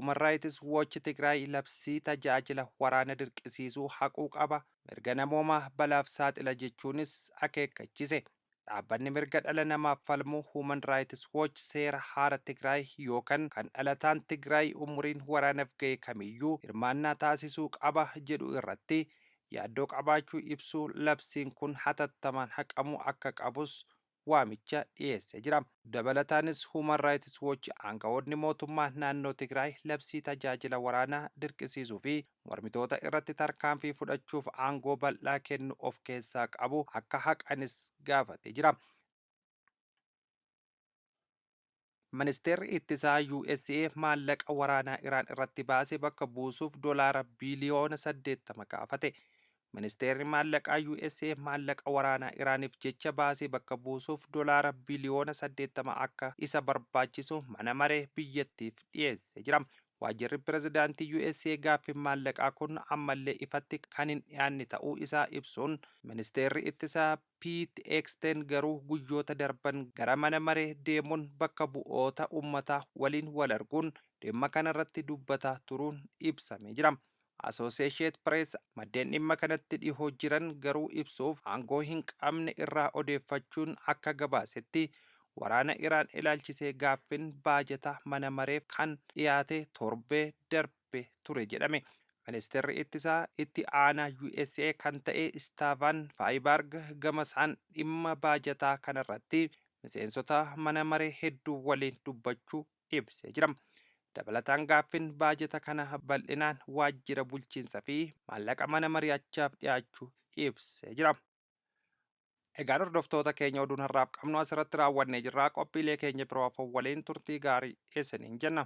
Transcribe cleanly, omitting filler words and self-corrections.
Human Rights Watch Tigraay labsii tajaajila waraana dirqisiisuu haquu qaba. Mirga namoomaa balaaf saaxila jechuunis akeekkachise. Dhaabbanni mirga dhala namaaf falmu Human Rights Watch seera haara Tigraay yookaan kan dhalataan Tigraay umuriin waraanaaf ga'e kamiyyuu hirmaannaa taasisuu qaba jedhu irratti yaaddoo qabaachuu ibsuu labsiin kun hatattamaan haqamuu akka qabus waamicha dhiyeessee jira. Dabalataanis Human Rights Watch aangawoonni mootummaa naannoo Tigraay labsii tajaajila waraanaa dirqisiisuu fi mormitoota irratti tarkaanfii fudhachuuf aangoo bal'aa kennu of keessaa qabu akka haqanis gaafatee jira. Ministeerri ittisaa USA maallaqa waraanaa Iraan irratti baase bakka buusuuf doolaara biliyoona 80 gaafate. Ministeerri maallaqaa USA maallaqa waraanaa Iraaniif jecha baasee bakka buusuuf doolaara biliyoona 80 akka isa barbaachisu mana maree biyyattiif dhiyeessee jira. Waajjirri pirezidaantii USA gaaffiin maallaqaa kun ammallee ifatti kan hin dhiyaanne ta'uu isaa ibsuun ministeerri ittisaa Pete Hegseth garuu guyyoota darban gara mana maree deemuun bakka bu'oota uummataa waliin wal arguun dhimma kanarratti dubbataa turuun ibsamee jira. Associated Press maddeen dhimma kanatti dhihoo jiran garuu ibsuuf aangoo hin qabne irraa odeeffachuun akka gabaasetti waraana Iraan ilaalchisee gaaffiin baajata mana mareef kan dhiyaate torbee darbe ture jedhame. Ministeerri ittisaa itti aanaa USA kan ta'e Stefan Freiberg gamasaan dhimma baajataa kanarratti miseensota mana maree hedduu waliin dubbachuu ibsee jira. Dabalataan gaaffiin baajata kana bal'inaan waajjira bulchiinsa fi maallaqa mana mari'achaaf dhiyaachuu ibsee jira. Egaan hordoftoota keenya oduun har'aaf qabnu asirratti raawwannee jirra. Qophiilee keenya biroo waliin turtii gaarii isiniin jenna.